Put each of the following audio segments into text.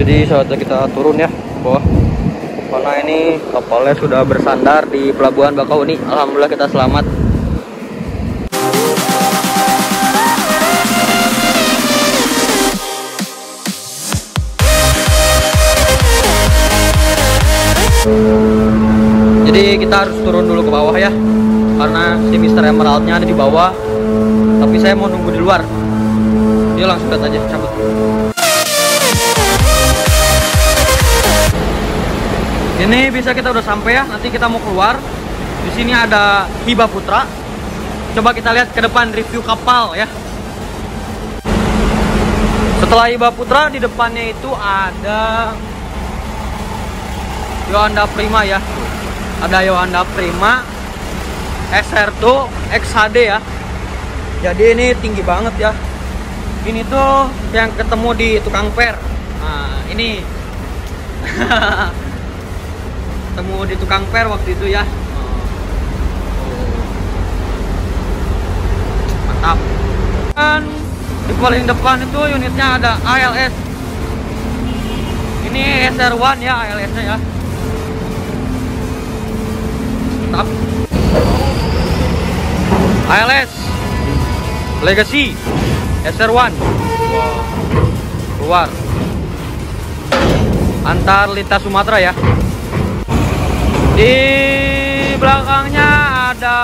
Jadi saatnya kita turun ya ke bawah, karena ini kapalnya sudah bersandar di pelabuhan Bakauni. Alhamdulillah kita selamat. Jadi kita harus turun dulu ke bawah ya, karena si Mr. Emerald-nya ada di bawah. Tapi saya mau nunggu di luar. Dia langsung lihat aja, cabut. Ini bisa kita udah sampai ya. Nanti kita mau keluar. Di sini ada Hiba Putra. Coba kita lihat ke depan review kapal ya. Setelah Hiba Putra, di depannya itu ada Yohanda Prima ya. Ada Yohanda Prima SR2 XHD ya. Jadi ini tinggi banget ya. Ini tuh yang ketemu di tukang per. Nah, ini ketemu di tukang per waktu itu ya. Mantap. Dan di paling depan itu unitnya ada ALS. Ini SR1 ya, ALS-nya ya. Mantap. ALS Legacy SR1. Keluar antar lintas Sumatera ya. Di belakangnya ada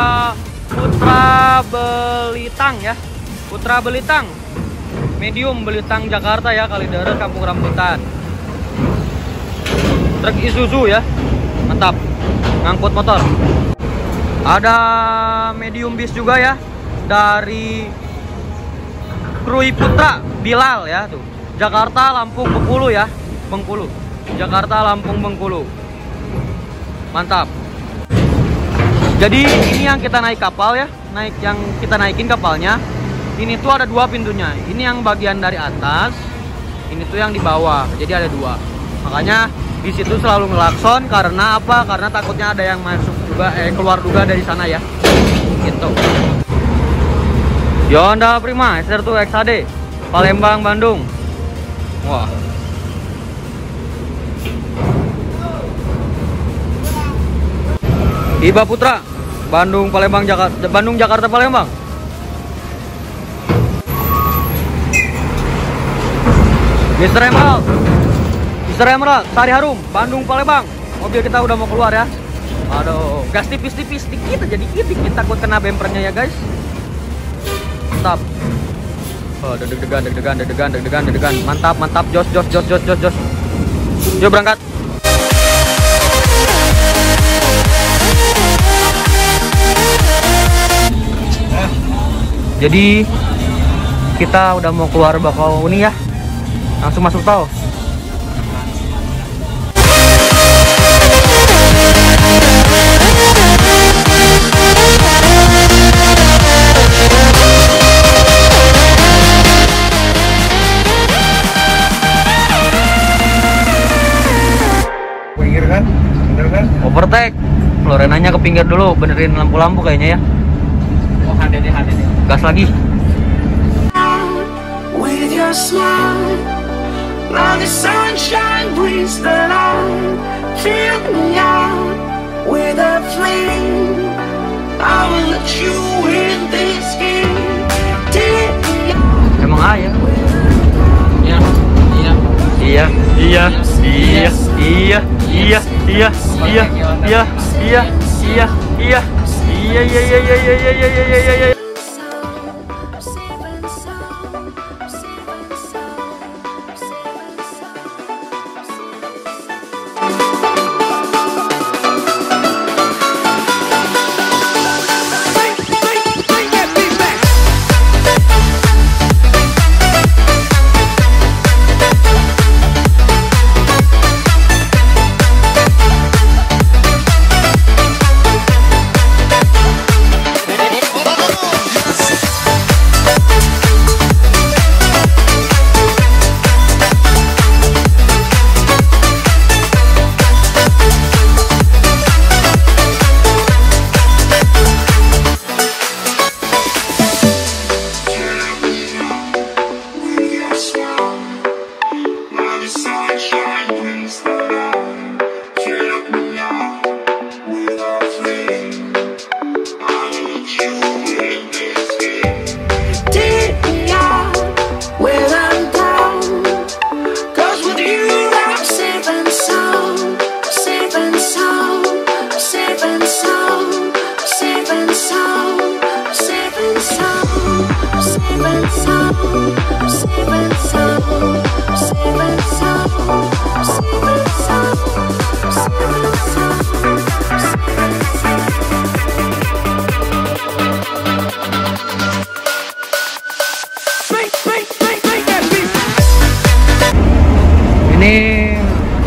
Putra Belitang ya. Putra Belitang medium Belitang Jakarta ya, Kalideres Kampung Rambutan. Truk Isuzu ya. Mantap. Ngangkut motor. Ada medium bis juga ya, dari Krui Putra Bilal ya tuh. Jakarta Lampung Bengkulu ya. Bengkulu. Jakarta Lampung Bengkulu. Mantap. Jadi ini yang kita naik kapal ya, yang kita naikin kapalnya. Ini tuh ada dua pintunya. Ini yang bagian dari atas, ini tuh yang di bawah. Jadi ada dua. Makanya di situ selalu ngelakson, karena apa? Karena takutnya ada yang masuk juga, keluar juga dari sana ya. Gitu. Yohanda Prima SR2 XHD Palembang Bandung. Wah. Hiba Putra Bandung Palembang Jakarta, Bandung Jakarta Palembang. Mr. Emerald Sari Harum Bandung Palembang. Mobil kita udah mau keluar ya. Aduh, gas tipis-tipis dikit aja, dikit takut kena bempernya ya guys. Mantap. Oh, deg-degan. Mantap. Jos. Yuk berangkat. Jadi kita udah mau keluar Bakauni ya. Langsung masuk tol. Pinggir kan? Bener kan? Overtake. Florenanya ke pinggir dulu, benerin lampu-lampu kayaknya ya. Oh, HDD. Gas lagi. With your smile, now the sunshine brings the light. Fill me out with a flame. I will let you in this game. Emang ayah? Iya.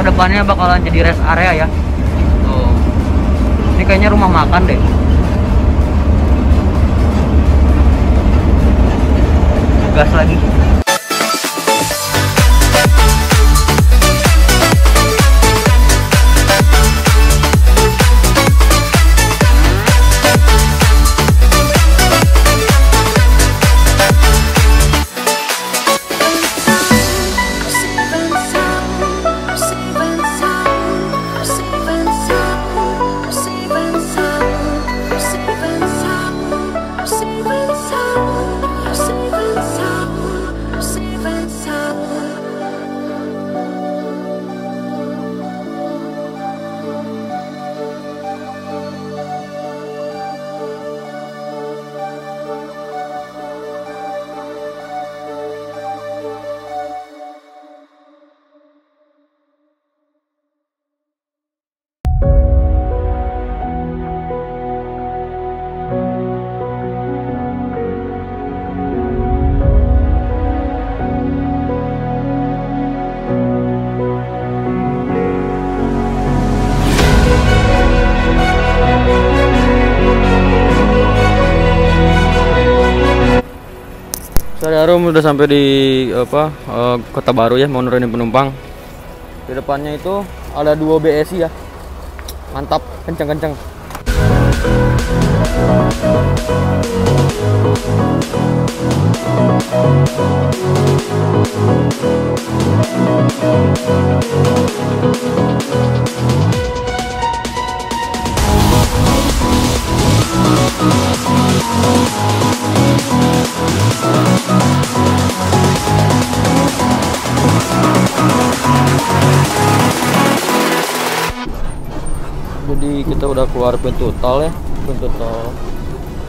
kedepannya bakalan jadi rest area ya. Tuh. Ini kayaknya rumah makan deh. Gas lagi. Saya Arum udah sampai di Kota Baru ya, mau nurunin penumpang. Di depannya itu ada 2 BSI ya. Mantap, kenceng-kenceng. Jadi kita udah keluar pintu tol ya, pintu tol.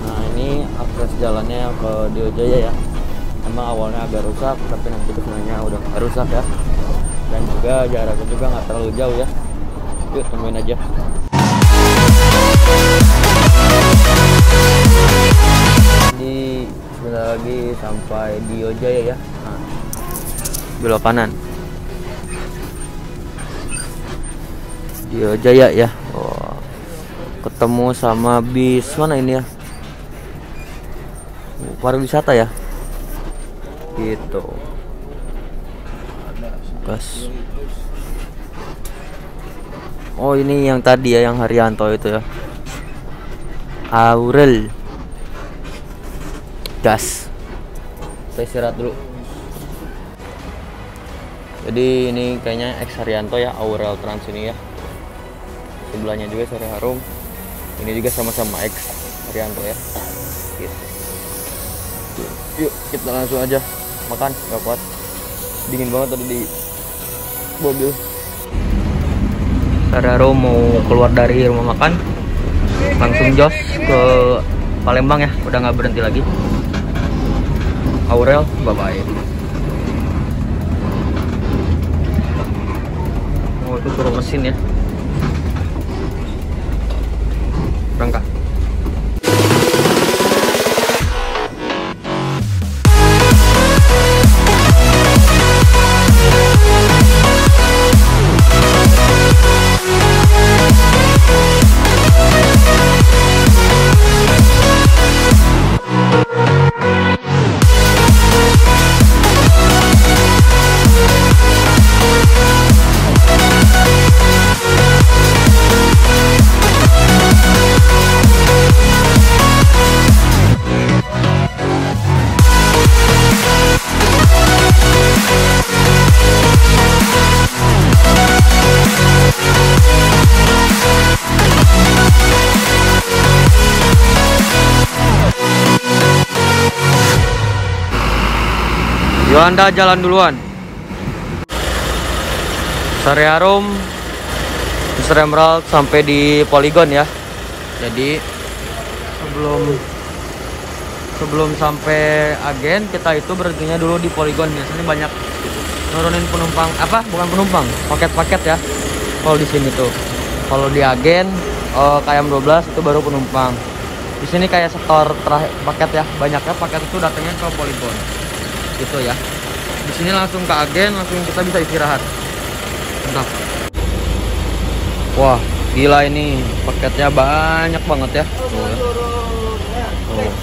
Nah ini akses jalannya ke Diojaya ya. Emang awalnya agak rusak, tapi nanti kesananya udah nggak rusak ya. Dan juga jaraknya juga nggak terlalu jauh ya. Yuk temuin aja. Jadi sebentar lagi sampai Diojaya ya. Nah, belok kanan. Diojaya ya. Oh, ketemu sama bis mana ini ya? Pariwisata ya. Gitu. Gas. Oh ini yang tadi ya, yang Haryanto itu ya. Aurel. Gas. Saya istirahat dulu. Jadi ini kayaknya ex Haryanto ya, Aurel Trans ini ya. Sebelahnya juga Sore Harum. Ini juga sama-sama X Haryanto ya. Gitu. Yuk kita langsung aja makan, gak kuat, dingin banget tadi di mobil. Sore Harum mau keluar dari rumah makan, langsung jos ke Palembang ya, udah nggak berhenti lagi. Aurel, bye bye. Oh itu turun mesin ya. Berangkat. Anda jalan duluan. Sore Harum, Mr. Emerald sampai di Polygon ya. Jadi sebelum sampai agen kita itu berhentinya dulu di Polygon. Biasanya banyak nurunin penumpang, bukan penumpang, paket-paket ya. Kalau di sini tuh, kalau di agen KM 12 itu baru penumpang. Di sini kayak sektor terakhir paket ya, banyaknya paket itu datangnya ke Polygon. Gitu ya. Di sini langsung ke agen, langsung kita bisa istirahat. Mantap. Wah, gila ini paketnya banyak banget ya. Tuh.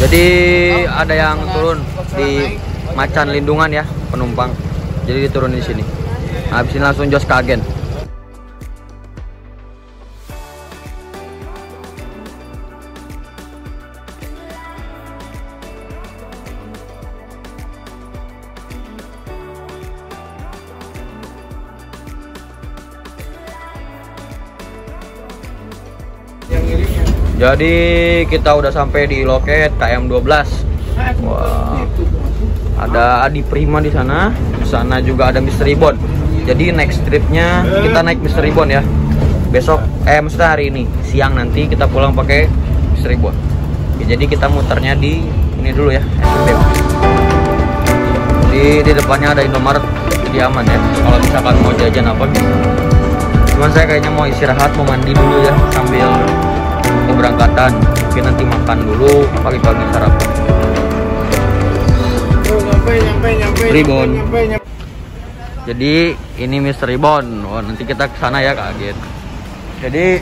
Jadi ada yang turun di Macan Lindungan ya, penumpang. Jadi diturunin di sini. Habis ini langsung jos ke agen. Jadi kita udah sampai di loket KM12. Wah, ada Adi Prima di sana. Di sana juga ada Mr. Ribbon. Jadi next tripnya kita naik Mr. Ribbon ya. Besok, maksudnya hari ini siang nanti kita pulang pakai Mr. Ribbon. Ya, jadi kita muternya di ini dulu ya, SPB. Di depannya ada Indomaret, jadi aman ya. Kalau misalkan mau jajan apa bisa. Cuman saya kayaknya mau istirahat, mau mandi dulu ya sambil keberangkatan. Mungkin nanti makan dulu pagi-pagi sarapan. Ribbon. Jadi ini Mr. Ribbon. Oh, nanti kita ke sana ya Kak Agen. Jadi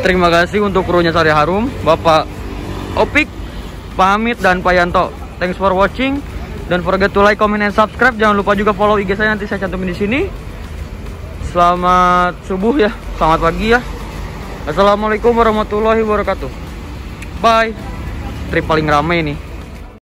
terima kasih untuk krunya Sari Harum, Bapak Opik, Pak Hamid dan Pak Yanto. Thanks for watching. Don't forget to like, comment, and subscribe. Jangan lupa juga follow IG saya, nanti saya cantumin di sini. Selamat subuh ya, selamat pagi ya. Assalamualaikum warahmatullahi wabarakatuh. Bye. Trip paling ramai nih.